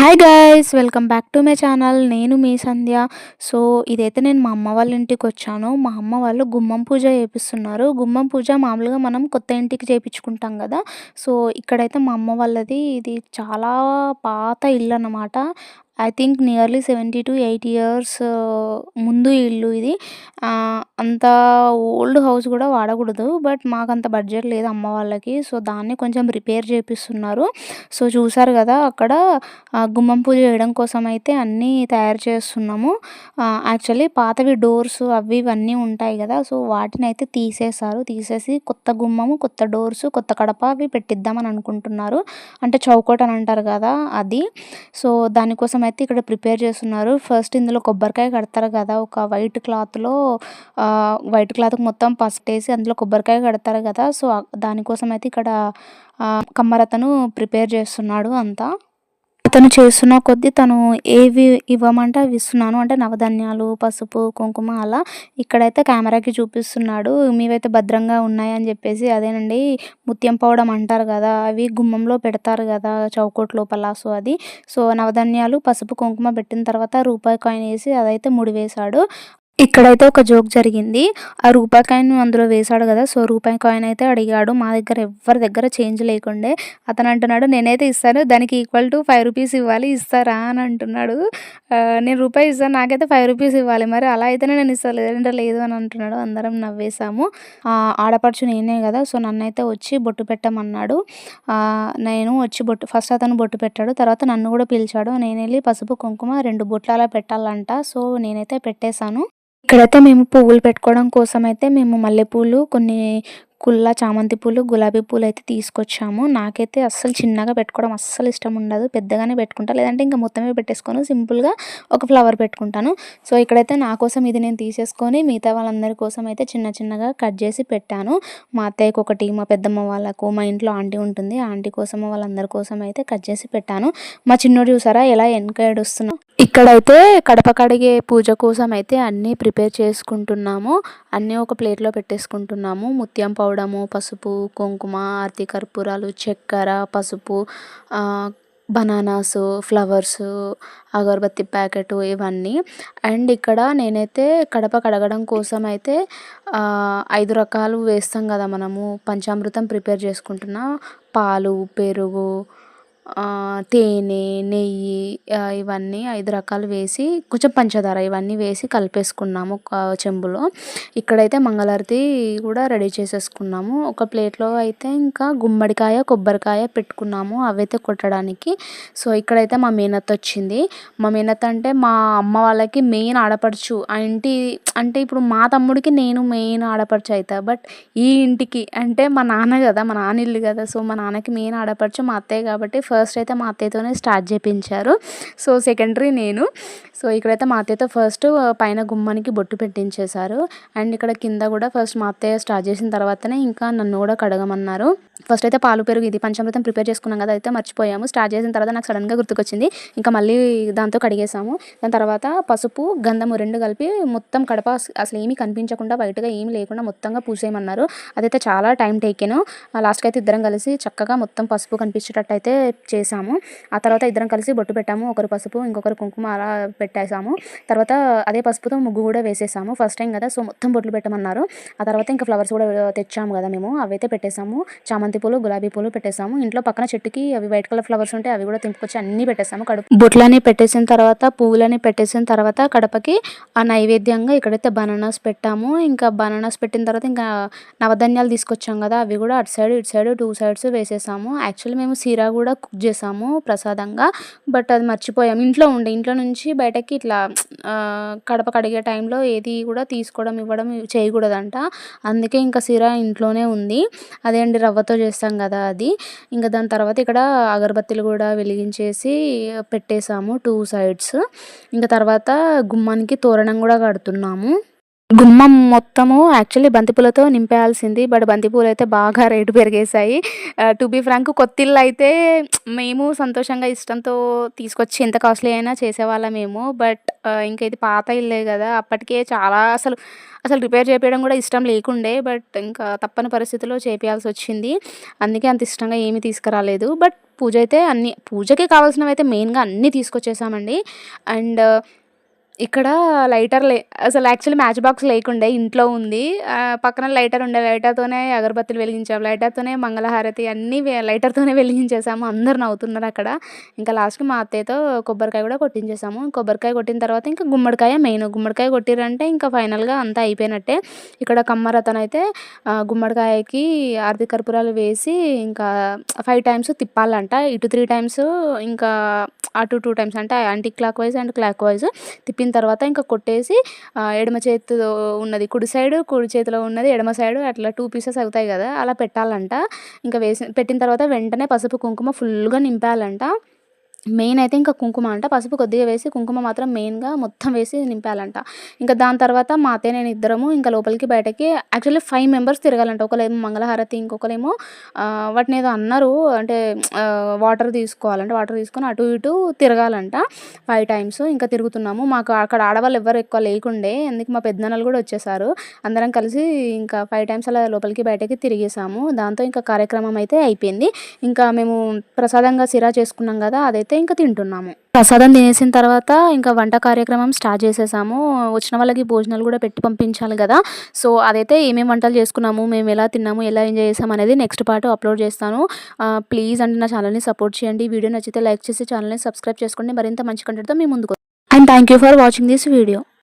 Hi guys, welcome back to my channel. నేను మీ సంధ్య. So ఇదైతే నేను మా అమ్మ వాళ్ళ ఇంటికి వచ్చాను. మా అమ్మ వాళ్ళు గుమ్మం పూజ చేపిస్తున్నారు. గుమ్మం పూజ మామూలుగా మనం కొత్త ఇంటికి చేపించుకుంటాం కదా. సో ఇక్కడైతే మా అమ్మ వాళ్ళది ఇది చాలా పాత ఇల్లు అన్నమాట. I think nearly 70 to 80 years ముందు ఇల్లు ఇది. అంత ఓల్డ్ హౌస్ కూడా వాడకూడదు, బట్ మాకంత బడ్జెట్ లేదు అమ్మ వాళ్ళకి. సో దాన్ని కొంచెం రిపేర్ చేపిస్తున్నారు. సో చూసారు కదా అక్కడ గుమ్మం పూజ చేయడం కోసం అయితే అన్నీ తయారు చేస్తున్నాము. యాక్చువల్లీ పాతవి డోర్స్ అవి ఇవన్నీ ఉంటాయి కదా. సో వాటినైతే తీసేశారు. తీసేసి కొత్త గుమ్మము, కొత్త డోర్స్, కొత్త కడప అవి పెట్టిద్దామని అనుకుంటున్నారు. అంటే చౌకోట్ అని అంటారు కదా అది. సో దానికోసం అయితే ఇక్కడ ప్రిపేర్ చేస్తున్నారు. ఫస్ట్ ఇందులో కొబ్బరికాయ కడతారు కదా, ఒక వైట్ క్లాత్లో వైట్ క్లాత్కి మొత్తం పసుపేసి అందులో కొబ్బరికాయ కడతారు కదా. సో దానికోసం అయితే ఇక్కడ కమ్మరతను ప్రిపేర్ చేస్తున్నాడు అంతా. అతను చేస్తున్న కొద్దీ తను ఏవి ఇవ్వమంటే అవి ఇస్తున్నాను. అంటే నవధాన్యాలు, పసుపు, కుంకుమ అలా. ఇక్కడైతే కెమెరాకి చూపిస్తున్నాడు. మీవైతే భద్రంగా ఉన్నాయని చెప్పేసి. అదేనండి ముత్యం పౌడం అంటారు కదా, అవి గుమ్మంలో పెడతారు కదా చౌకోట్ లోపల. సో అది. సో నవధాన్యాలు, పసుపు, కుంకుమ పెట్టిన తర్వాత రూపాయి కాయిన్ వేసి అదైతే ముడివేశాడు. ఇక్కడైతే ఒక జోక్ జరిగింది. ఆ రూపాయి కాయిన్ అందులో వేశాడు కదా. సో రూపాయి కాయిన్ అయితే అడిగాడు. మా దగ్గర ఎవ్వరి దగ్గర చేంజ్ లేకుండే. అతను అంటున్నాడు, నేనైతే ఇస్తాను, దానికి ఈక్వల్ టు 5 రూపీస్ ఇవ్వాలి, ఇస్తారా అని అంటున్నాడు. నేను రూపాయి ఇస్తాను, నాకైతే 5 రూపీస్ ఇవ్వాలి, మరి అలా అయితేనే నేను ఇస్తాను, లేదంటే లేదు అని అంటున్నాడు. అందరం నవ్వేశాము. ఆడపడుచు నేనే కదా. సో నన్నైతే వచ్చి బొట్టు పెట్టమన్నాడు. నేను వచ్చి ఫస్ట్ అతను బొట్టు పెట్టాడు, తర్వాత నన్ను కూడా పిలిచాడు. నేను వెళ్ళి పసుపు, కుంకుమ 2 బొట్లు అలా పెట్టాలంట. సో నేనైతే పెట్టేశాను. ఇక్కడైతే మేము పువ్వులు పెట్టుకోవడం కోసం అయితే మేము మల్లెపూలు, కొన్ని కుల్ల చామంతి పూలు, గులాబీ పూలు అయితే తీసుకొచ్చాము. నాకైతే అస్సలు చిన్నగా పెట్టుకోవడం అస్సలు ఇష్టం ఉండదు. పెద్దగానే పెట్టుకుంటా, లేదంటే ఇంకా మొత్తమే పెట్టేసుకొని సింపుల్గా ఒక ఫ్లవర్ పెట్టుకుంటాను. సో ఇక్కడైతే నా కోసం ఇది నేను తీసేసుకొని మిగతా వాళ్ళందరి కోసం అయితే చిన్న చిన్నగా కట్ చేసి పెట్టాను. మా అత్తయ్యకి ఒకటి, మా పెద్దమ్మ వాళ్ళకు, మా ఇంట్లో ఆంటీ ఉంటుంది, ఆంటీ కోసం వాళ్ళందరి కోసం అయితే కట్ చేసి పెట్టాను. మా చిన్నోడు చూసారా ఎలా వెనక ఏడుస్తున్నావు. ఇక్కడైతే కడప కడిగే పూజ కోసం అయితే అన్నీ ప్రిపేర్ చేసుకుంటున్నాము. అన్నీ ఒక ప్లేట్లో పెట్టేసుకుంటున్నాము. ముత్యం పౌడము, పసుపు, కుంకుమ, ఆర్తి కర్పూరాలు, చక్కెర, పసుపు, బనానాస్, ఫ్లవర్స్, అగరబత్తి ప్యాకెట్ ఇవన్నీ. అండ్ ఇక్కడ నేనైతే కడప కడగడం కోసం అయితే 5 రకాలు వేస్తాం కదా మనము, పంచామృతం ప్రిపేర్ చేసుకుంటున్నా. పాలు, పెరుగు, తేనె, నెయ్యి, ఇవన్నీ 5 రకాలు వేసి, కొంచెం పంచదార ఇవన్నీ వేసి కలిపేసుకున్నాము ఒక చెంబులో. ఇక్కడైతే మంగళారతి కూడా రెడీ చేసేసుకున్నాము. ఒక ప్లేట్లో అయితే ఇంకా గుమ్మడికాయ, కొబ్బరికాయ పెట్టుకున్నాము అవైతే కొట్టడానికి. సో ఇక్కడైతే మా మేనత్త వచ్చింది. మా మేనత్త అంటే మా అమ్మ వాళ్ళకి మెయిన్ ఆడపడుచు. ఆ ఇంటి అంటే ఇప్పుడు మా తమ్ముడికి నేను మెయిన్ ఆడపడుచు అవుతా, బట్ ఈ ఇంటికి అంటే మా నాన్న కదా, మా నాన్న ఇల్లు కదా. సో మా నాన్నకి మెయిన్ ఆడపడుచు మా అత్తయ్య కాబట్టి ఫస్ట్ అయితే మా అత్తయ్యతోనే స్టార్ట్ చేయించారు. సో సెకండరీ నేను. సో ఇక్కడైతే మా అత్తయ్యతో ఫస్ట్ పైన గుమ్మానికి బొట్టు పెట్టించేశారు. అండ్ ఇక్కడ కింద కూడా ఫస్ట్ మా అత్తయ్య స్టార్ట్ చేసిన తర్వాతనే ఇంకా నన్ను కూడా కడగమన్నారు. ఫస్ట్ అయితే పాలు, పెరుగు, ఇది పంచామృతం ప్రిపేర్ చేసుకున్నాం కదా, అయితే మర్చిపోయాము. స్టార్ట్ చేసిన తర్వాత నాకు సడన్గా గుర్తుకొచ్చింది. ఇంకా మళ్ళీ దాంతో కడిగేసాము. దాని తర్వాత పసుపు, గంధము 2 కలిపి మొత్తం కడప అసలు ఏమీ కనిపించకుండా, బయటగా ఏమీ లేకుండా మొత్తంగా పూసేయమన్నారు. అదైతే చాలా టైం టేకెను. లాస్ట్కి అయితే ఇద్దరం కలిసి చక్కగా మొత్తం పసుపు కనిపించేటట్టు అయితే చేసాము. ఆ తర్వాత ఇద్దరం కలిసి బొట్టు పెట్టాము. ఒకరు పసుపు, ఇంకొకరు కుంకుమ అలా పెట్టేసాము. తర్వాత అదే పసుపుతో ముగ్గు కూడా వేసేసాము. ఫస్ట్ టైం కదా, సో మొత్తం బొట్లు పెట్టమన్నారు. ఆ తర్వాత ఇంకా ఫ్లవర్స్ కూడా తెచ్చాము కదా మేము, అవైతే పెట్టేసాము. చామంతి పూలు, గులాబీ పూలు పెట్టేసాము. ఇంట్లో పక్కన చెట్టుకి అవి వైట్ కలర్ ఫ్లవర్స్ ఉంటాయి, అవి కూడా తెంపుకొచ్చి అన్నీ పెట్టేసాము. బొట్లని పెట్టేసిన తర్వాత, పువ్వులని పెట్టేసిన తర్వాత కడపకి ఆ నైవేద్యంగా ఇక్కడైతే బనానాస్ పెట్టాము. ఇంకా బనానాస్ పెట్టిన తర్వాత ఇంకా నవధాన్యాలు తీసుకొచ్చాం కదా, అవి కూడా అటు సైడ్ ఇటు సైడ్ 2 సైడ్స్ వేసేసాము. యాక్చువల్లీ మేము సీరా కూడా కుక్ చేసాము ప్రసాదంగా, బట్ అది మర్చిపోయాము. ఇంట్లో నుంచి బయటకి ఇట్లా కడప కడిగే టైంలో ఏది కూడా తీసుకోవడం, ఇవ్వడం చేయకూడదంట. అందుకే ఇంకా సీరా ఇంట్లోనే ఉంది. అదే అండి రవ్వతో చేస్తాం కదా అది. ఇంకా దాని తర్వాత ఇక్కడ అగరబత్తిలు కూడా వెలిగించేసి పెట్టేసాము 2 సైడ్స్. ఇంకా తర్వాత గుమ్మానికి తోరణం కూడా కడుతున్నాము. గుమ్మం మొత్తము యాక్చువల్లీ బంతిపూలతో నింపేయాల్సింది, బట్ బంతిపూలు అయితే బాగా రేటు పెరిగేశాయి. టు బీ ఫ్రాంక్ కొత్తిల్లు అయితే మేము సంతోషంగా ఇష్టంతో తీసుకొచ్చి ఎంత కాస్ట్లీ అయినా చేసేవాళ్ళమేమో. బట్ ఇంకా ఇది పాత ఇల్లే కదా, అప్పటికే చాలా అసలు రిపేర్ చేపించడం కూడా ఇష్టం లేకుండే, బట్ ఇంకా తప్పని పరిస్థితిలో చేపియాల్సి వచ్చింది. అందుకే అంత ఇష్టంగా ఏమీ తీసుకురాలేదు. బట్ పూజ అయితే పూజకి కావాల్సినవైతే మెయిన్‌గా అన్నీ తీసుకొచ్చేసామండి. అండ్ ఇక్కడ అసలు యాక్చువల్లీ మ్యాచ్ బాక్స్ లేకుండే ఇంట్లో ఉంది. పక్కన లైటర్ ఉండే. లైటర్‌తోనే అగరబత్తులు వెలిగించాం. లైటర్‌తోనే మంగళహారతి అన్నీ లైటర్‌తోనే వెలిగించేసాము. అందరూ నవ్వుతున్నారక్కడ. ఇంకా లాస్ట్‌కి మా అత్తయ్యతో కొబ్బరికాయ కూడా కొట్టించేసాము. కొబ్బరికాయ కొట్టిన తర్వాత ఇంకా గుమ్మడికాయ మెయిన్. గుమ్మడికాయ కొట్టిర్రంటే ఇంకా ఫైనల్‌గా అంతా అయిపోయినట్టే. ఇక్కడ కమ్మరతనైతే గుమ్మడికాయకి ఆరతి కర్పూరాలు వేసి ఇంకా 5 టైమ్స్ తిప్పాలంట. ఇటు 3 టైమ్స్ ఇంకా అటు 2 టైమ్స్ అంటే anticlockwise and clockwise తిప్పిన తర్వాత ఇంకా కొట్టేసి ఎడమ చేతిలో ఉన్నది కుడి సైడు, కుడి చేతిలో ఉన్నది ఎడమ సైడు అట్లా 2 పీసెస్ అవుతాయి గదా! అలా పెట్టాలంట. ఇంకా పెట్టిన తర్వాత వెంటనే పసుపు, కుంకుమ ఫుల్‌గా నింపేయాలంట. మెయిన్ అయితే ఇంకా కుంకుమ అంట. పసుపు కొద్దిగా వేసి, కుంకుమ మాత్రం మెయిన్‌గా మొత్తం వేసి నింపాలంట. ఇంకా దాని తర్వాత మా అత్తయ్య, నేను ఇద్దరము ఇంకా లోపలికి, బయటకి యాక్చువల్లీ 5 మెంబర్స్ తిరగాలంట. ఒకళ్ళేమో మంగళహారతి, ఇంకొకళ్ళేమో వాటినేదో అన్నారు. అంటే వాటర్ తీసుకోవాలంట. వాటర్ తీసుకొని అటు ఇటు తిరగాలంట 5 టైమ్స్. ఇంకా తిరుగుతున్నాము. మాకు అక్కడ ఆడవాళ్ళు ఎవ్వరు ఎక్కువ లేకుండే. అందుకే మా పెద్దనాన్నలు గూడా వచ్చేసారు. అందరం కలిసి ఇంకా 5 టైమ్స్ అలా లోపలికి, బయటకి తిరిగేసాము. దాంతో ఇంకా కార్యక్రమం అయితే అయిపోయింది. ఇంకా మేము ప్రసాదంగా సిరా చేసుకున్నాం గదా! అదైతే ఇంకా తింటున్నాము. ప్రసాదం తినేసిన తర్వాత ఇంకా వంట కార్యక్రమం స్టార్ట్ చేసేసాము. వచ్చిన వాళ్ళకి భోజనాలు గూడా పెట్టి పంపించాలి గదా! సో, అదైతే ఏమేం వంటలు చేసుకున్నాము, మేము ఎలా తిన్నాము, ఎలా ఎంజాయ్ చేసాం అనేది నెక్స్ట్ పార్ట్ అప్‌లోడ్ చేస్తాను. ప్లీజ్ అండి నా ఛానల్‌ని సపోర్ట్ చేయండి. వీడియో నచ్చితే లైక్ చేసి ఛానల్‌ని సబ్స్క్రైబ్ చేసుకోండి. మరింత మంచి కంటెంట్‌తో మీ ముందుకు and thank you for watching this video.